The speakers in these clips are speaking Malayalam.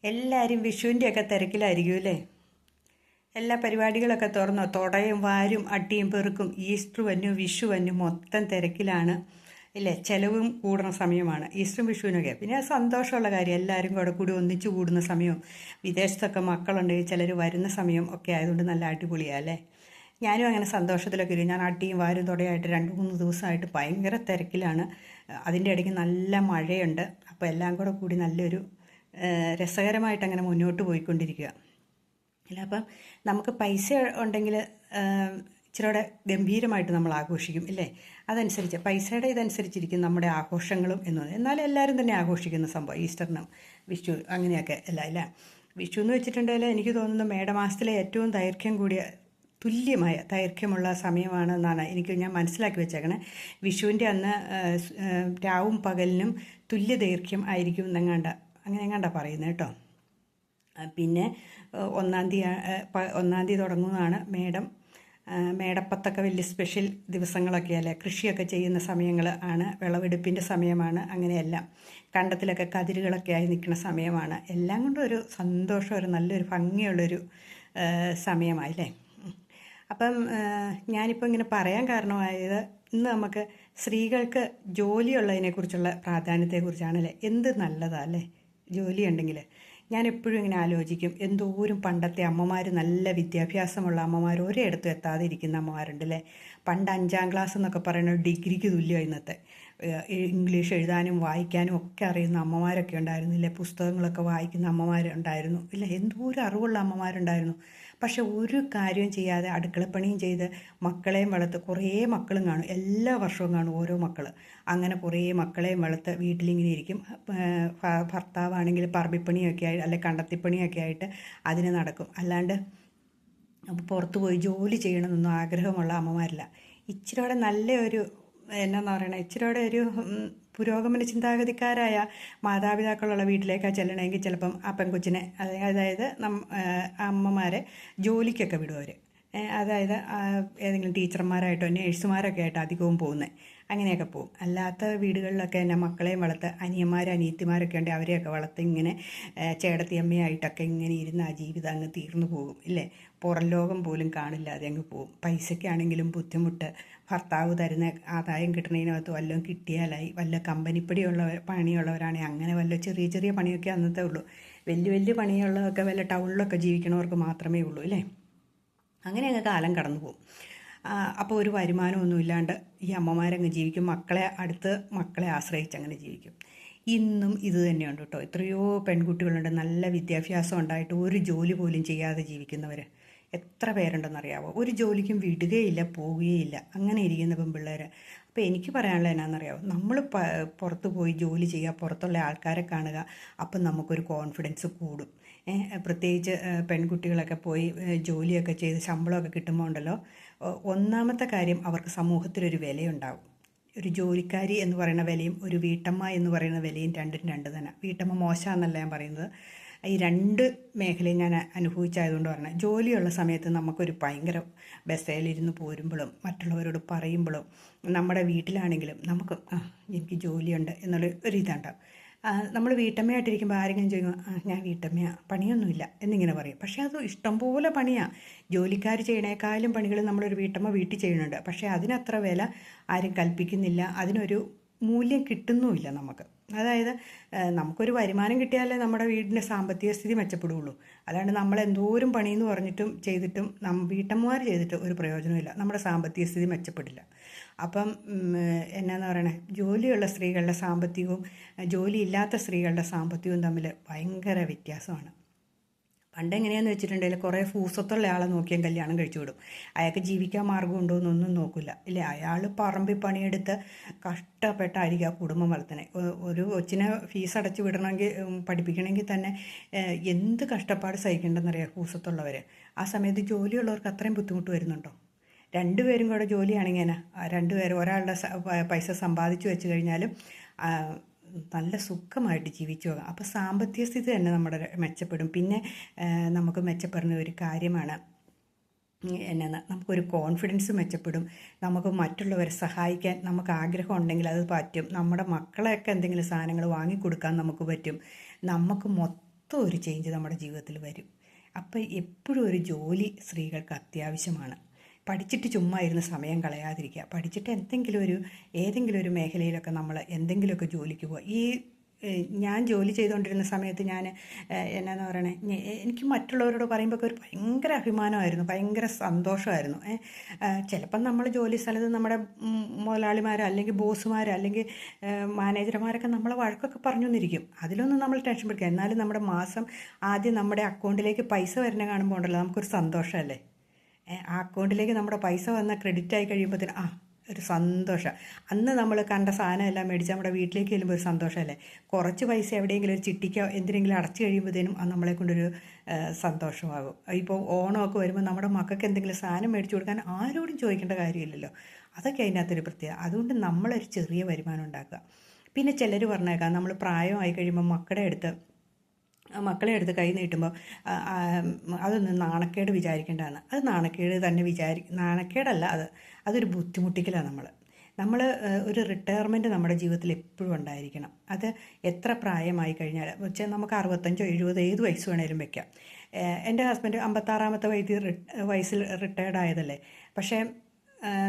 എല്ലാവരും വിഷുവിൻ്റെയൊക്കെ തിരക്കിലായിരിക്കും അല്ലേ? എല്ലാ പരിപാടികളൊക്കെ തുറന്നോ? തുടയും വാരും അട്ടിയും പെറുക്കും ഈസ്റ്റർ വന്നു വിഷു വന്നു മൊത്തം തിരക്കിലാണ് ഇല്ലേ? ചിലവും കൂടുന്ന സമയമാണ് ഈസ്റ്ററും വിഷുവിനൊക്കെ. പിന്നെ സന്തോഷമുള്ള കാര്യം, എല്ലാവരും കൂടെ കൂടി ഒന്നിച്ചു കൂടുന്ന സമയവും വിദേശത്തൊക്കെ മക്കളുണ്ടെങ്കിൽ ചിലർ വരുന്ന സമയം ഒക്കെ ആയതുകൊണ്ട് നല്ല അടിപൊളിയാണ് അല്ലേ? ഞാനും അങ്ങനെ സന്തോഷത്തിലൊക്കെ ഇരിക്കും. ഞാൻ അട്ടിയും വാരും തുടയായിട്ട് 2-3 ദിവസമായിട്ട് ഭയങ്കര തിരക്കിലാണ്. അതിൻ്റെ ഇടയ്ക്ക് നല്ല മഴയുണ്ട്. അപ്പോൾ എല്ലാം കൂടെ കൂടി നല്ലൊരു രസകരമായിട്ട് അങ്ങനെ മുന്നോട്ട് പോയിക്കൊണ്ടിരിക്കുക അല്ല. അപ്പം നമുക്ക് പൈസ ഉണ്ടെങ്കിൽ ഇച്ചിരിയുടെ ഗംഭീരമായിട്ട് നമ്മൾ ആഘോഷിക്കും ഇല്ലേ? അതനുസരിച്ച് പൈസയുടെ ഇതനുസരിച്ചിരിക്കും നമ്മുടെ ആഘോഷങ്ങളും എന്നത്. എന്നാലും എല്ലാവരും തന്നെ ആഘോഷിക്കുന്ന സംഭവം ഈസ്റ്ററിനും വിഷു അങ്ങനെയൊക്കെ അല്ല അല്ല. വിഷു എന്ന് വെച്ചിട്ടുണ്ടെങ്കിൽ എനിക്ക് തോന്നുന്നു മേടമാസത്തിലെ ഏറ്റവും ദൈർഘ്യം കൂടിയ തുല്യമായ ദൈർഘ്യമുള്ള സമയമാണെന്നാണ് ഞാൻ മനസ്സിലാക്കി വെച്ചേക്കണേ. വിഷുവിൻ്റെ അന്ന് രാവും പകലിനും തുല്യ ദൈർഘ്യം ആയിരിക്കും അങ്ങനെ എങ്ങാണ്ടാ പറയുന്നത് കേട്ടോ. പിന്നെ 1-ാം തീയതി തുടങ്ങുന്നതാണ് മേടപ്പത്തൊക്കെ വലിയ സ്പെഷ്യൽ ദിവസങ്ങളൊക്കെ അല്ലേ? കൃഷിയൊക്കെ ചെയ്യുന്ന സമയങ്ങൾ ആണ്, വിളവെടുപ്പിൻ്റെ സമയമാണ്. അങ്ങനെയെല്ലാം കണ്ടത്തിലൊക്കെ കതിരുകളൊക്കെ ആയി നിൽക്കുന്ന സമയമാണ്. എല്ലാം കൊണ്ടും ഒരു സന്തോഷം, ഒരു നല്ലൊരു ഭംഗിയുള്ളൊരു സമയമായില്ലേ? അപ്പം ഞാനിപ്പോൾ ഇങ്ങനെ പറയാൻ കാരണമായത്, ഇന്ന് നമുക്ക് സ്ത്രീകൾക്ക് ജോലിയുള്ളതിനെക്കുറിച്ചുള്ള പ്രാധാന്യത്തെക്കുറിച്ചാണല്ലേ. എന്ത് നല്ലതാണ് അല്ലേ ജോലി ഉണ്ടെങ്കിൽ. ഞാൻ എപ്പോഴും ഇങ്ങനെ ആലോചിക്കും, എന്തോരം പണ്ടത്തെ അമ്മമാർ, നല്ല വിദ്യാഭ്യാസമുള്ള അമ്മമാർ, ഒരിടത്തും എത്താതെ ഇരിക്കുന്ന അമ്മമാരുണ്ടല്ലേ. പണ്ട് 5-ാം ക്ലാസ് എന്നൊക്കെ പറയുന്നത് ഡിഗ്രിക്ക് തുല്യമായി. ഇന്നത്തെ ഇംഗ്ലീഷ് എഴുതാനും വായിക്കാനും ഒക്കെ അറിയുന്ന അമ്മമാരൊക്കെ ഉണ്ടായിരുന്നില്ലേ? പുസ്തകങ്ങളൊക്കെ വായിക്കുന്ന അമ്മമാരുണ്ടായിരുന്നു ഇല്ല? എന്തോരം അറിവുള്ള അമ്മമാരുണ്ടായിരുന്നു. പക്ഷെ ഒരു കാര്യവും ചെയ്യാതെ അടുക്കളപ്പണിയും ചെയ്ത് മക്കളെയും വളർത്ത്, കുറേ മക്കളും കാണും, എല്ലാ വർഷവും കാണും ഓരോ മക്കൾ. അങ്ങനെ കുറേ മക്കളെയും വളർത്ത് വീട്ടിലിങ്ങനെ ഇരിക്കും. ഭർത്താവാണെങ്കിൽ പറമ്പിപ്പണിയൊക്കെ ആയി അല്ലെ കണ്ടത്തിപ്പണിയൊക്കെ ആയിട്ട് അതിന് നടക്കും. അല്ലാണ്ട് പുറത്തു പോയി ജോലി ചെയ്യണമെന്നൊന്നും ആഗ്രഹമുള്ള അമ്മമാരില്ല. ഇച്ചിരിയോടെ നല്ലൊരു എന്നാന്ന് പറയണത്, ഇച്ചിരിയോടെ ഒരു പുരോഗമന ചിന്താഗതിക്കാരായ മാതാപിതാക്കളുള്ള വീട്ടിലേക്കാണ് ചെല്ലണമെങ്കിൽ ചിലപ്പം ആ പെൺകൊച്ചിനെ, അതായത് അമ്മമാരെ ജോലിക്കൊക്കെ വിടും അവർ. അതായത് ഏതെങ്കിലും ടീച്ചർമാരായിട്ടോ നേഴ്സുമാരൊക്കെ ആയിട്ട് അധികവും പോകുന്നത്. അങ്ങനെയൊക്കെ പോകും. അല്ലാത്ത വീടുകളിലൊക്കെ തന്നെ മക്കളെയും വളർത്ത്, അനിയന്മാരൊക്കെ ഉണ്ട്, അവരെയൊക്കെ വളർത്ത് ഇങ്ങനെ ചേടത്തിയമ്മയായിട്ടൊക്കെ ഇങ്ങനെ ഇരുന്ന് ആ ജീവിതം അങ്ങ് തീർന്നു പോകും ഇല്ലേ? പുറം ലോകം പോലും കാണില്ലാതെ അങ്ങ് പോകും. പൈസയ്ക്കാണെങ്കിലും ബുദ്ധിമുട്ട്. ഭർത്താവ് തരുന്ന ആദായം കിട്ടുന്നതിനകത്ത് വല്ലതും കിട്ടിയാലായി. വല്ല പണിയുള്ളവരാണെങ്കിൽ അങ്ങനെ വല്ല ചെറിയ ചെറിയ പണിയൊക്കെ അന്നത്തെ ഉള്ളൂ. വലിയ വലിയ പണിയുള്ളതൊക്കെ വല്ല ടൗണിലൊക്കെ ജീവിക്കണവർക്ക് മാത്രമേ ഉള്ളൂ ഇല്ലേ? അങ്ങനെ അങ്ങ് കാലം കടന്നു പോകും. അപ്പോൾ ഒരു വരുമാനമൊന്നും ഇല്ലാണ്ട് ഈ അമ്മമാരങ്ങ് ജീവിക്കും. മക്കളെ ആശ്രയിച്ച് അങ്ങനെ ജീവിക്കും. ഇന്നും ഇത് തന്നെയുണ്ട് കേട്ടോ. എത്രയോ പെൺകുട്ടികളുണ്ട് നല്ല വിദ്യാഭ്യാസം ഉണ്ടായിട്ട് ഒരു ജോലി പോലും ചെയ്യാതെ ജീവിക്കുന്നവർ. എത്ര പേരുണ്ടെന്നറിയാവോ? ഒരു ജോലിക്കും വിടുകയില്ല, പോവുകയില്ല, അങ്ങനെ ഇരിക്കുന്ന പെൺപിള്ളേർ. അപ്പോൾ എനിക്ക് പറയാനുള്ളത് എന്നാണെന്നറിയാമോ? നമ്മൾ പുറത്ത് പോയി ജോലി ചെയ്യുക, പുറത്തുള്ള ആൾക്കാരെ കാണുക, അപ്പം നമുക്കൊരു കോൺഫിഡൻസ് കൂടും. പ്രത്യേകിച്ച് പെൺകുട്ടികളൊക്കെ പോയി ജോലിയൊക്കെ ചെയ്ത് ശമ്പളമൊക്കെ കിട്ടുമ്പോൾ ഉണ്ടല്ലോ, ഒന്നാമത്തെ കാര്യം അവർക്ക് സമൂഹത്തിലൊരു വിലയുണ്ടാകും. ഒരു ജോലിക്കാരി എന്ന് പറയുന്ന വിലയും ഒരു വീട്ടമ്മ എന്ന് പറയുന്ന വിലയും രണ്ടും രണ്ട് തന്നെ. വീട്ടമ്മ മോശമാണെന്നല്ല ഞാൻ പറയുന്നത്. ഈ രണ്ട് മേഖലയും ഞാൻ അനുഭവിച്ചായതുകൊണ്ട് പറഞ്ഞാൽ, ജോലിയുള്ള സമയത്ത് നമുക്കൊരു ഭയങ്കര ബസ്സേലിരുന്ന് പോരുമ്പോഴും മറ്റുള്ളവരോട് പറയുമ്പോഴും, നമ്മുടെ വീട്ടിലാണെങ്കിലും നമുക്ക് എനിക്ക് ജോലിയുണ്ട് എന്നുള്ള ഒരു ഇതുണ്ടാവും. നമ്മൾ വീട്ടമ്മയായിട്ടിരിക്കുമ്പോൾ ആരെങ്കിലും ചോദിക്കും, ഞാൻ വീട്ടമ്മയാണ്, പണിയൊന്നുമില്ല എന്നിങ്ങനെ പറയും. പക്ഷേ അത് ഇഷ്ടംപോലെ പണിയാണ്. ജോലിക്കാർ ചെയ്യണേക്കാളും പണികൾ നമ്മളൊരു വീട്ടമ്മ വീട്ടിൽ ചെയ്യുന്നുണ്ട്. പക്ഷേ അതിനത്ര വില ആരും കൽപ്പിക്കുന്നില്ല, അതിനൊരു മൂല്യം കിട്ടുന്നുമില്ല നമുക്ക്. അതായത് നമുക്കൊരു വരുമാനം കിട്ടിയാലേ നമ്മുടെ വീടിൻ്റെ സാമ്പത്തിക സ്ഥിതി മെച്ചപ്പെടുകയുള്ളൂ. അല്ലാണ്ട് നമ്മൾ എന്തോരം പണിയെന്ന് പറഞ്ഞിട്ടും ചെയ്തിട്ടും വീട്ടമ്മമാർ ചെയ്തിട്ട് ഒരു പ്രയോജനമില്ല, നമ്മുടെ സാമ്പത്തിക സ്ഥിതി മെച്ചപ്പെടില്ല. അപ്പം എന്നാന്ന് പറയണേ, ജോലിയുള്ള സ്ത്രീകളുടെ സാമ്പത്തികവും ജോലിയില്ലാത്ത സ്ത്രീകളുടെ സാമ്പത്തികവും തമ്മിൽ ഭയങ്കര വ്യത്യാസമാണ്. പണ്ട് എങ്ങനെയാണെന്ന് വെച്ചിട്ടുണ്ടെങ്കിൽ കുറേ ഫൂസത്തുള്ള ആളെ നോക്കിയാൽ കല്യാണം കഴിച്ചു വിടും. അയാൾക്ക് ജീവിക്കാൻ മാർഗമുണ്ടോ എന്നൊന്നും നോക്കില്ല ഇല്ലേ? അയാൾ പറമ്പിൽ പണിയെടുത്ത് കഷ്ടപ്പെട്ടായിരിക്കും ആ കുടുംബം വളർത്തണേ. ഒരു കൊച്ചിനെ ഫീസ് അടച്ച് വിടണമെങ്കിൽ, പഠിപ്പിക്കണമെങ്കിൽ തന്നെ എന്ത് കഷ്ടപ്പാട് സഹിക്കേണ്ടെന്നറിയാം ഫൂസത്തുള്ളവർ. ആ സമയത്ത് ജോലിയുള്ളവർക്ക് അത്രയും ബുദ്ധിമുട്ട് വരുന്നുണ്ടോ? രണ്ടുപേരും കൂടെ ജോലിയാണെങ്കിൽ രണ്ടുപേരും ഒരാളുടെ പൈസ സമ്പാദിച്ചു വെച്ച് കഴിഞ്ഞാലും നല്ല സുഖമായിട്ട് ജീവിച്ചു പോകാം. അപ്പോൾ സാമ്പത്തിക സ്ഥിതി തന്നെ നമ്മുടെ മെച്ചപ്പെടും. പിന്നെ നമുക്ക് മെച്ചപ്പെടുന്ന ഒരു കാര്യമാണ് നമുക്കൊരു കോൺഫിഡൻസ് മെച്ചപ്പെടും. നമുക്ക് മറ്റുള്ളവരെ സഹായിക്കാൻ നമുക്ക് ആഗ്രഹം ഉണ്ടെങ്കിൽ അത് പറ്റും. നമ്മുടെ മക്കളെയൊക്കെ എന്തെങ്കിലും സാധനങ്ങൾ വാങ്ങിക്കൊടുക്കാൻ നമുക്ക് പറ്റും. നമുക്ക് മൊത്തം ഒരു ചേഞ്ച് നമ്മുടെ ജീവിതത്തിൽ വരും. അപ്പോൾ എപ്പോഴും ഒരു ജോലി സ്ത്രീകൾക്ക് അത്യാവശ്യമാണ്. പഠിച്ചിട്ട് ചുമ്മാ ഇരുന്ന് സമയം കളയാതിരിക്കുക. പഠിച്ചിട്ട് ഏതെങ്കിലും ഒരു മേഖലയിലൊക്കെ നമ്മൾ എന്തെങ്കിലുമൊക്കെ ജോലിക്ക് പോവുക. ഞാൻ ജോലി ചെയ്തുകൊണ്ടിരുന്ന സമയത്ത് എന്നാന്ന് പറയണേ, എനിക്ക് മറ്റുള്ളവരോട് പറയുമ്പോൾ ഒരു ഭയങ്കര അഭിമാനമായിരുന്നു, ഭയങ്കര സന്തോഷമായിരുന്നു. ചിലപ്പം നമ്മൾ ജോലി സ്ഥലത്ത് നമ്മുടെ മുതലാളിമാരോ അല്ലെങ്കിൽ ബോസുമാരോ അല്ലെങ്കിൽ മാനേജർമാരൊക്കെ നമ്മളെ വഴക്കൊക്കെ പറഞ്ഞു തന്നിരിക്കും. അതിലൊന്നും നമ്മൾ ടെൻഷൻ പിടിക്കുക. എന്നാലും നമ്മുടെ മാസം ആദ്യം നമ്മുടെ അക്കൗണ്ടിലേക്ക് പൈസ വരുന്ന കാണുമ്പോൾ ഉണ്ടല്ലോ നമുക്കൊരു സന്തോഷമല്ലേ. ആ അക്കൗണ്ടിലേക്ക് നമ്മുടെ പൈസ വന്നാൽ ക്രെഡിറ്റ് ആയി കഴിയുമ്പോഴത്തേന് ഒരു സന്തോഷം. അന്ന് നമ്മൾ കണ്ട സാധനം എല്ലാം മേടിച്ച് നമ്മുടെ വീട്ടിലേക്ക് ചെല്ലുമ്പോൾ ഒരു സന്തോഷമല്ലേ. കുറച്ച് പൈസ എവിടെയെങ്കിലും ഒരു ചിട്ടിക്കോ എന്തിനെങ്കിലും അടച്ചു കഴിയുമ്പോഴത്തേനും അത് നമ്മളെ കൊണ്ടൊരു സന്തോഷമാകും. ഇപ്പോൾ ഓണമൊക്കെ വരുമ്പോൾ നമ്മുടെ മക്കൾക്ക് എന്തെങ്കിലും സാധനം മേടിച്ചു കൊടുക്കാൻ ആരോടും ചോദിക്കേണ്ട കാര്യമില്ലല്ലോ. അതൊക്കെ അതിനകത്തൊരു പ്രത്യേകത. അതുകൊണ്ട് നമ്മളൊരു ചെറിയ വരുമാനം ഉണ്ടാക്കുക. പിന്നെ ചിലർ പറഞ്ഞേക്കാം, നമ്മൾ പ്രായമായി കഴിയുമ്പോൾ മക്കളെ എടുത്ത് കൈ നീട്ടുമ്പോൾ അതൊന്നും നാണക്കേട് വിചാരിക്കേണ്ടതാണ്. അത് നാണക്കേട് തന്നെ നാണക്കേടല്ല, അതൊരു ബുദ്ധിമുട്ടിക്കലാണ്. നമ്മൾ ഒരു റിട്ടയർമെൻറ്റ് നമ്മുടെ ജീവിതത്തിൽ എപ്പോഴും ഉണ്ടായിരിക്കണം. അത് എത്ര പ്രായമായി കഴിഞ്ഞാൽ വെച്ചാൽ നമുക്ക് 65, 70 ഏത് വയസ്സ് വേണേലും വെക്കാം. എൻ്റെ ഹസ്ബൻഡ് 56ാമത്തെ വയസ്സിൽ റിട്ടയർഡ് ആയതല്ലേ. പക്ഷേ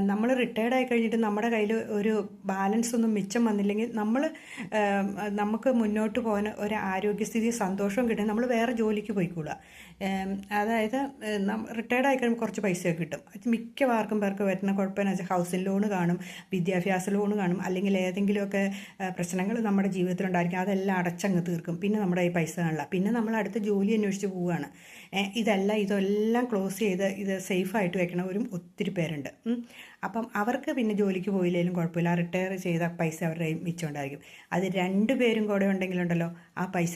നമ്മൾ റിട്ടയർഡ് ആയി കഴിഞ്ഞിട്ട് നമ്മുടെ കയ്യിൽ ഒരു ബാലൻസ് ഒന്നും മിച്ചം വന്നില്ലെങ്കിൽ നമുക്ക് മുന്നോട്ട് പോകാൻ ഒരു ആരോഗ്യസ്ഥിതി സന്തോഷവും കിട്ടും. നമ്മൾ വേറെ ജോലിക്ക് പോയിക്കൂടുക. അതായത് റിട്ടയർഡ് ആയി കഴിയുമ്പോൾ കുറച്ച് പൈസയൊക്കെ കിട്ടും. മിക്കവാർക്കും പേർക്ക് വരുന്ന കുഴപ്പമെന്ന് വെച്ചാൽ ഹൗസിംഗ് ലോണ് കാണും, വിദ്യാഭ്യാസ ലോണ് കാണും, അല്ലെങ്കിൽ ഏതെങ്കിലുമൊക്കെ പ്രശ്നങ്ങൾ നമ്മുടെ ജീവിതത്തിലുണ്ടായിരിക്കും. അതെല്ലാം അടച്ചങ്ങ് തീർക്കും. പിന്നെ നമ്മുടെ ഈ പൈസ കാണില്ല. പിന്നെ നമ്മൾ അടുത്ത ജോലി അന്വേഷിച്ച് പോവുകയാണ്. ഇതെല്ലാം ക്ലോസ് ചെയ്ത് ഇത് സേഫായിട്ട് വെക്കണവരും ഒത്തിരി പേരുണ്ട്. അപ്പം അവർക്ക് പിന്നെ ജോലിക്ക് പോയില്ലെങ്കിലും കുഴപ്പമില്ല, റിട്ടയർ ചെയ്ത പൈസ അവരുടെ മിച്ചമുണ്ടായിരിക്കും. അത് 2 പേരും കൂടെ ഉണ്ടെങ്കിലുണ്ടല്ലോ ആ പൈസ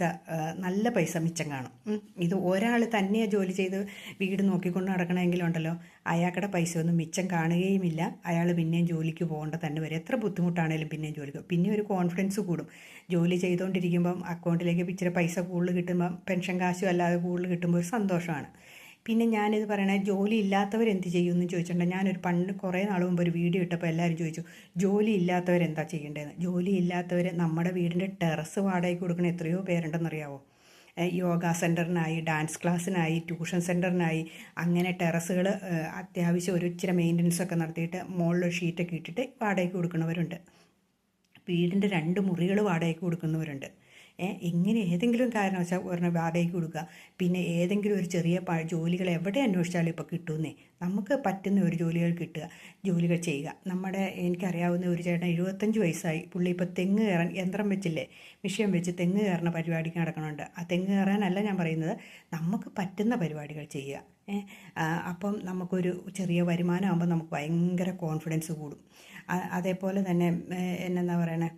നല്ല പൈസ മിച്ചം കാണും. ഇത് ഒരാൾ തന്നെയാണ് ജോലി ചെയ്ത് വീട് നോക്കിക്കൊണ്ട് നടക്കണമെങ്കിലുണ്ടല്ലോ അയാളുടെ പൈസ ഒന്നും മിച്ചം കാണുകയുമില്ല. അയാൾ പിന്നെയും ജോലിക്ക് പോകേണ്ട തന്നെ വരും. എത്ര ബുദ്ധിമുട്ടാണേലും പിന്നെയും ജോലിക്ക് പിന്നെ ഒരു കോൺഫിഡൻസ് കൂടും. ജോലി ചെയ്തുകൊണ്ടിരിക്കുമ്പം അക്കൗണ്ടിലേക്ക് ഇച്ചിരി പൈസ കൂടുതൽ കിട്ടുമ്പം പെൻഷൻ കാശും അല്ലാതെ കൂടുതൽ കിട്ടുമ്പോൾ ഒരു സന്തോഷമാണ്. പിന്നെ ഞാനിത് പറയണേ, ജോലി ഇല്ലാത്തവരെന്ത് ചെയ്യുമെന്ന് ചോദിച്ചിട്ടുണ്ട്. ഞാനൊരു കുറേ നാൾ മുമ്പ് ഒരു വീഡിയോ ഇട്ടപ്പോൾ എല്ലാവരും ചോദിച്ചു ജോലി ഇല്ലാത്തവരെന്താ ചെയ്യേണ്ടതെന്ന്. ജോലി ഇല്ലാത്തവർ നമ്മുടെ വീടിൻ്റെ ടെറസ് വാടകയ്ക്ക് കൊടുക്കുന്ന എത്രയോ പേരുണ്ടെന്നറിയാവോ. യോഗ സെൻറ്ററിനായി, ഡാൻസ് ക്ലാസ്സിനായി, ട്യൂഷൻ സെൻറ്ററിനായി, അങ്ങനെ ടെറസുകൾ അത്യാവശ്യം ഒരു ഇച്ചിരി മെയിൻ്റനൻസ് ഒക്കെ നടത്തിയിട്ട് മുകളിലൊരു ഷീറ്റൊക്കെ ഇട്ടിട്ട് വാടകയ്ക്ക് കൊടുക്കുന്നവരുണ്ട്. വീടിൻ്റെ 2 മുറികൾ വാടകയ്ക്ക് കൊടുക്കുന്നവരുണ്ട്. ഇങ്ങനെ ഏതെങ്കിലും കാരണവശാൽ ഒരെണ്ണം വാടകയ്ക്ക് കൊടുക്കുക. പിന്നെ ഏതെങ്കിലും ഒരു ചെറിയ ജോലികൾ എവിടെ അന്വേഷിച്ചാലും ഇപ്പോൾ കിട്ടുമെന്നേ. നമുക്ക് പറ്റുന്ന ഒരു ജോലികൾ ചെയ്യുക. എനിക്കറിയാവുന്ന ഒരു ചേട്ടൻ 75 വയസ്സായി. പുള്ളി ഇപ്പോൾ തെങ്ങ് കയറാൻ യന്ത്രം വെച്ചില്ലേ, മിഷ്യൻ വെച്ച് തെങ്ങ് കയറുന്ന പരിപാടിക്ക് നടക്കണുണ്ട്. ആ തെങ്ങ് കയറാനല്ല ഞാൻ പറയുന്നത്, നമുക്ക് പറ്റുന്ന പരിപാടികൾ ചെയ്യുക. അപ്പം നമുക്കൊരു ചെറിയ വരുമാനമാകുമ്പോൾ നമുക്ക് ഭയങ്കര കോൺഫിഡൻസ് കൂടും. അതേപോലെ തന്നെ എന്നാ പറയണേ,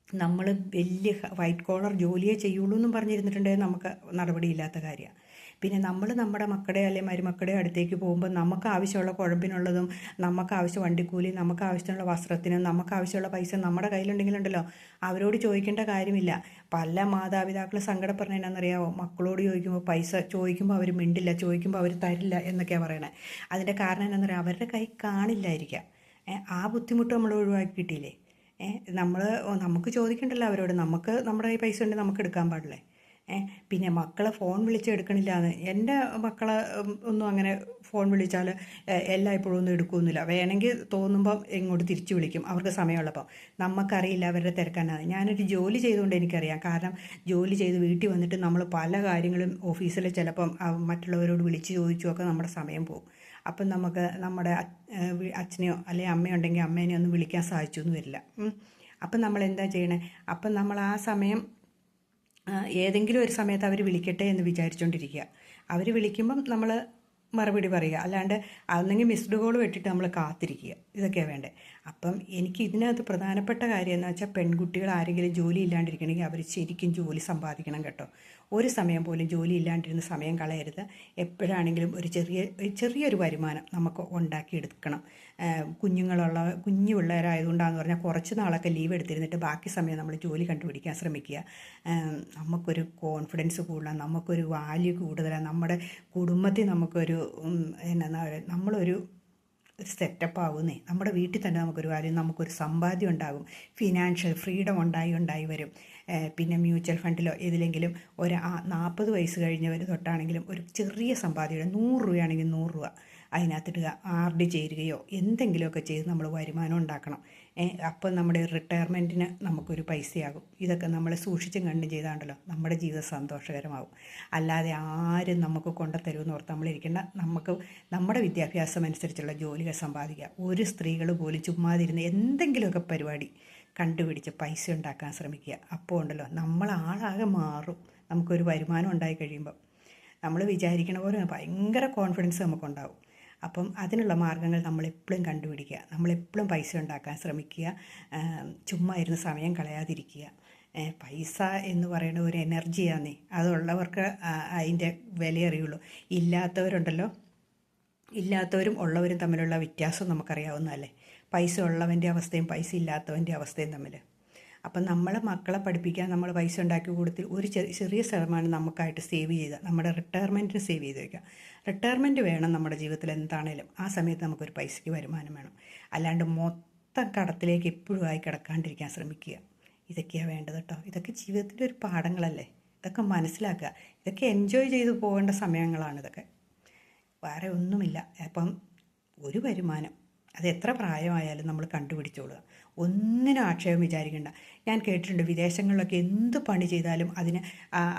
നമ്മൾ വലിയ വൈറ്റ് കോളർ ജോലിയെ ചെയ്യുള്ളൂ എന്നും പറഞ്ഞിരുന്നിട്ടുണ്ടെങ്കിൽ നമുക്ക് നടപടിയില്ലാത്ത കാര്യമാണ്. പിന്നെ നമ്മൾ നമ്മുടെ മക്കളുടെ അല്ലെങ്കിൽ മരുമക്കളുടെ അടുത്തേക്ക് പോകുമ്പോൾ നമുക്ക് ആവശ്യമുള്ള കുഴമ്പിനുള്ളതും, നമുക്ക് ആവശ്യം വണ്ടിക്കൂലി, നമുക്ക് ആവശ്യമുള്ള വസ്ത്രത്തിനും, നമുക്ക് ആവശ്യമുള്ള പൈസ നമ്മുടെ കയ്യിലുണ്ടെങ്കിലുണ്ടല്ലോ അവരോട് ചോദിക്കേണ്ട കാര്യമില്ല. പല മാതാപിതാക്കൾ സങ്കടപ്പെടുന്നത് എന്നാണെന്നറിയാമോ, മക്കളോട് പൈസ ചോദിക്കുമ്പോൾ അവർ മിണ്ടില്ല, ചോദിക്കുമ്പോൾ അവർ തരില്ല എന്നൊക്കെയാണ് പറയണത്. അതിൻ്റെ കാരണം എന്താണെന്നറിയാം, അവരുടെ കൈ കാണില്ലായിരിക്കാം. ആ ബുദ്ധിമുട്ട് നമ്മൾ ഒഴിവാക്കി കിട്ടിയില്ലേ. നമുക്ക് ചോദിക്കണ്ടല്ലോ അവരോട്, നമുക്ക് നമ്മുടെ കയ്യിൽ പൈസ ഉണ്ടെങ്കിൽ നമുക്ക് എടുക്കാൻ പാടില്ലേ. പിന്നെ മക്കളെ ഫോൺ വിളിച്ച് എടുക്കണില്ലാന്ന്. എൻ്റെ മക്കളെ ഒന്നും അങ്ങനെ ഫോൺ വിളിച്ചാൽ എല്ലായ്പ്പോഴും ഒന്നും എടുക്കുകയൊന്നുമില്ല. വേണമെങ്കിൽ തോന്നുമ്പോൾ ഇങ്ങോട്ട് തിരിച്ചു വിളിക്കും, അവർക്ക് സമയമുള്ളപ്പോൾ. നമുക്കറിയില്ല അവരുടെ തിരക്കാനാണ്. ഞാനൊരു ജോലി ചെയ്തുകൊണ്ട് എനിക്കറിയാം. കാരണം ജോലി ചെയ്ത് വീട്ടിൽ വന്നിട്ട് നമ്മൾ പല കാര്യങ്ങളും ഓഫീസിൽ ചിലപ്പം മറ്റുള്ളവരോട് വിളിച്ച് ചോദിച്ചുമൊക്കെ നമ്മുടെ സമയം പോകും. അപ്പം നമുക്ക് നമ്മുടെ അച്ഛനെയോ അല്ലെങ്കിൽ അമ്മയോ ഉണ്ടെങ്കിൽ അമ്മേനെ ഒന്നും വിളിക്കാൻ സാധിച്ചൊന്നും വരില്ല. അപ്പം നമ്മൾ എന്താ ചെയ്യണേ, അപ്പം നമ്മൾ ആ സമയം ഏതെങ്കിലും ഒരു സമയത്ത് അവർ വിളിക്കട്ടെ എന്ന് വിചാരിച്ചുകൊണ്ടിരിക്കുക. അവർ വിളിക്കുമ്പം നമ്മൾ മറുപടി പറയുക. അല്ലാണ്ട് അന്നെങ്കിൽ മിസ്ഡ് കോൾ വെട്ടിട്ട് നമ്മൾ കാത്തിരിക്കുക. ഇതൊക്കെയാണ് വേണ്ടത്. അപ്പം എനിക്ക് ഇതിനകത്ത് പ്രധാനപ്പെട്ട കാര്യം എന്ന് വെച്ചാൽ, പെൺകുട്ടികൾ ആരെങ്കിലും ജോലി ഇല്ലാണ്ടിരിക്കണമെങ്കിൽ അവർ ശരിക്കും ജോലി സമ്പാദിക്കണം കേട്ടോ. ഒരു സമയം പോലും ജോലി ഇല്ലാണ്ടിരുന്ന് സമയം കളയരുത്. എപ്പോഴാണെങ്കിലും ചെറിയൊരു വരുമാനം നമുക്ക് ഉണ്ടാക്കിയെടുക്കണം. കുഞ്ഞു പിള്ളേരായതുകൊണ്ടാണെന്ന് പറഞ്ഞാൽ കുറച്ച് നാളൊക്കെ ലീവ് എടുത്തിരുന്നിട്ട് ബാക്കി സമയം നമ്മൾ ജോലി കണ്ടുപിടിക്കാൻ ശ്രമിക്കുക. നമുക്കൊരു കോൺഫിഡൻസ് കൂടുതലാണ്, നമുക്കൊരു വാല്യൂ കൂടുതലാണ്, നമ്മുടെ കുടുംബത്തിൽ നമുക്കൊരു നമ്മളൊരു സെറ്റപ്പ് ആവുന്നേ. നമ്മുടെ വീട്ടിൽ തന്നെ നമുക്കൊരു കാര്യം, നമുക്കൊരു സമ്പാദ്യം ഉണ്ടാകും, ഫിനാൻഷ്യൽ ഫ്രീഡം ഉണ്ടായി വരും. പിന്നെ മ്യൂച്വൽ ഫണ്ടിലോ ഏതിലെങ്കിലും ഒരു 40 വയസ്സ് കഴിഞ്ഞവർ തൊട്ടാണെങ്കിലും ഒരു ചെറിയ സമ്പാദ്യം 100 രൂപയാണെങ്കിൽ 100 രൂപ അതിനകത്തിടുക, ആർ.ഡി ചേരുകയോ എന്തെങ്കിലുമൊക്കെ ചെയ്ത് നമ്മൾ വരുമാനം ഉണ്ടാക്കണം. അപ്പം നമ്മുടെ റിട്ടയർമെൻറ്റിന് നമുക്കൊരു പൈസയാകും. ഇതൊക്കെ നമ്മൾ സൂക്ഷിച്ചും കണ്ടും ചെയ്താണ്ടല്ലോ നമ്മുടെ ജീവിതം സന്തോഷകരമാകും. അല്ലാതെ ആരും നമുക്ക് കൊണ്ടുത്തരുമെന്ന് ഓർത്ത് നമ്മളിരിക്കേണ്ട. നമുക്ക് നമ്മുടെ വിദ്യാഭ്യാസം അനുസരിച്ചുള്ള ജോലികൾ സമ്പാദിക്കുക. ഒരു സ്ത്രീകൾ പോലും ചുമ്മാതിരുന്ന് എന്തെങ്കിലുമൊക്കെ പരിപാടി കണ്ടുപിടിച്ച് പൈസ ഉണ്ടാക്കാൻ ശ്രമിക്കുക. അപ്പോൾ ഉണ്ടല്ലോ നമ്മൾ ആളാകെ മാറും. നമുക്കൊരു വരുമാനം ഉണ്ടായി കഴിയുമ്പോൾ നമ്മൾ വിചാരിക്കണ പോലെ ഭയങ്കര കോൺഫിഡൻസ് നമുക്കുണ്ടാവും. അപ്പം അതിനുള്ള മാർഗ്ഗങ്ങൾ നമ്മളെപ്പോഴും കണ്ടുപിടിക്കുക. നമ്മളെപ്പോഴും പൈസ ഉണ്ടാക്കാൻ ശ്രമിക്കുക. ചുമ്മാ ഇരുന്ന് സമയം കളയാതിരിക്കുക. പൈസ എന്ന് പറയുന്ന ഒരു എനർജിയാന്നേ, അതുള്ളവർക്ക് അതിൻ്റെ വിലയറിയുള്ളൂ. ഇല്ലാത്തവരും ഉള്ളവരും തമ്മിലുള്ള വ്യത്യാസം നമുക്കറിയാവുന്നതല്ലേ. പൈസ ഉള്ളവൻ്റെ അവസ്ഥയും പൈസ ഇല്ലാത്തവൻ്റെ അവസ്ഥയും തമ്മിൽ. അപ്പം നമ്മളെ മക്കളെ പഠിപ്പിക്കാൻ നമ്മൾ പൈസ ഉണ്ടാക്കി കൊടുത്തിൽ ഒരു ചെറിയ ശതമാനം നമുക്കായിട്ട് സേവ് ചെയ്താൽ നമ്മുടെ റിട്ടയർമെൻറ്റിന് സേവ് ചെയ്ത് വയ്ക്കുക. റിട്ടയർമെൻറ്റ് വേണം നമ്മുടെ ജീവിതത്തിൽ എന്താണേലും. ആ സമയത്ത് നമുക്കൊരു പൈസയ്ക്ക് വരുമാനം വേണം. അല്ലാണ്ട് മൊത്തം കടത്തിലേക്ക് എപ്പോഴും ആയി കിടക്കാണ്ടിരിക്കാൻ ശ്രമിക്കുക. ഇതൊക്കെയാണ് വേണ്ടത് കേട്ടോ. ഇതൊക്കെ ജീവിതത്തിൻ്റെ ഒരു പാഠങ്ങളല്ലേ. ഇതൊക്കെ മനസ്സിലാക്കുക. ഇതൊക്കെ എൻജോയ് ചെയ്ത് പോകേണ്ട സമയങ്ങളാണ് ഇതൊക്കെ, വേറെ ഒന്നുമില്ല. അപ്പം ഒരു വരുമാനം അത് എത്ര പ്രായമായാലും നമ്മൾ കണ്ടുപിടിച്ചോളുക. ഒന്നിനും ആക്ഷേപം വിചാരിക്കേണ്ട. ഞാൻ കേട്ടിട്ടുണ്ട് വിദേശങ്ങളിലൊക്കെ എന്ത് പണി ചെയ്താലും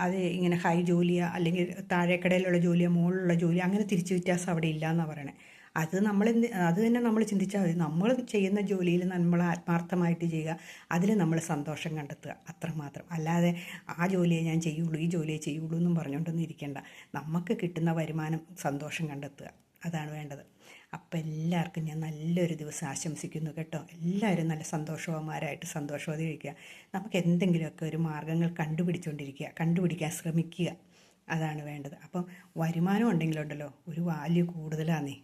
അത് ഇങ്ങനെ ഹൈ ജോലിയോ അല്ലെങ്കിൽ താഴേക്കടയിലുള്ള ജോലിയോ മുകളിലുള്ള ജോലിയോ അങ്ങനെ തിരിച്ചു വ്യത്യാസം അവിടെ ഇല്ല എന്നാണ് പറയണേ. അത് തന്നെ നമ്മൾ ചിന്തിച്ചാൽ മതി. നമ്മൾ ചെയ്യുന്ന ജോലിയിൽ നമ്മൾ ആത്മാർത്ഥമായിട്ട് ചെയ്യുക, അതിൽ നമ്മൾ സന്തോഷം കണ്ടെത്തുക, അത്രമാത്രം. അല്ലാതെ ആ ജോലിയെ ഞാൻ ചെയ്യുള്ളൂ, ഈ ജോലിയെ ചെയ്യുള്ളൂ എന്നും പറഞ്ഞുകൊണ്ടൊന്നും ഇരിക്കേണ്ട. നമുക്ക് കിട്ടുന്ന വരുമാനം സന്തോഷം കണ്ടെത്തുക, അതാണ് വേണ്ടത്. അപ്പം എല്ലാവർക്കും ഞാൻ നല്ലൊരു ദിവസം ആശംസിക്കുന്നു കേട്ടോ. എല്ലാവരും നല്ല സന്തോഷവാന്മാരായിട്ട് സന്തോഷവതി കഴിക്കുക. നമുക്ക് എന്തെങ്കിലുമൊക്കെ ഒരു മാർഗ്ഗങ്ങൾ കണ്ടുപിടിക്കാൻ ശ്രമിക്കുക, അതാണ് വേണ്ടത്. അപ്പം വരുമാനം ഉണ്ടെങ്കിലുണ്ടല്ലോ ഒരു വാല്യൂ കൂടുതലാന്നേ.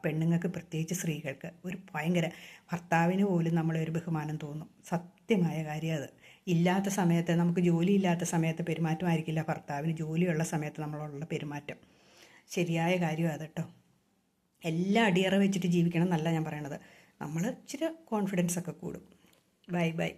പെണ്ണുങ്ങൾക്ക് പ്രത്യേകിച്ച് സ്ത്രീകൾക്ക് ഒരു ഭയങ്കര, ഭർത്താവിന് പോലും നമ്മളൊരു ബഹുമാനം തോന്നും. സത്യമായ കാര്യം അത്. ഇല്ലാത്ത സമയത്ത്, നമുക്ക് ജോലി ഇല്ലാത്ത സമയത്ത് പെരുമാറ്റമായിരിക്കില്ല ഭർത്താവിന് ജോലിയുള്ള സമയത്ത് നമ്മളുള്ള പെരുമാറ്റം. ശരിയായ കാര്യം അത് കേട്ടോ. എല്ലാം അടിയറ വെച്ചിട്ട് ജീവിക്കണം എന്നല്ല ഞാൻ പറയണത്. നമ്മൾ ഇച്ചിരി കോൺഫിഡൻസ് ഒക്കെ കൂടും. ബൈ.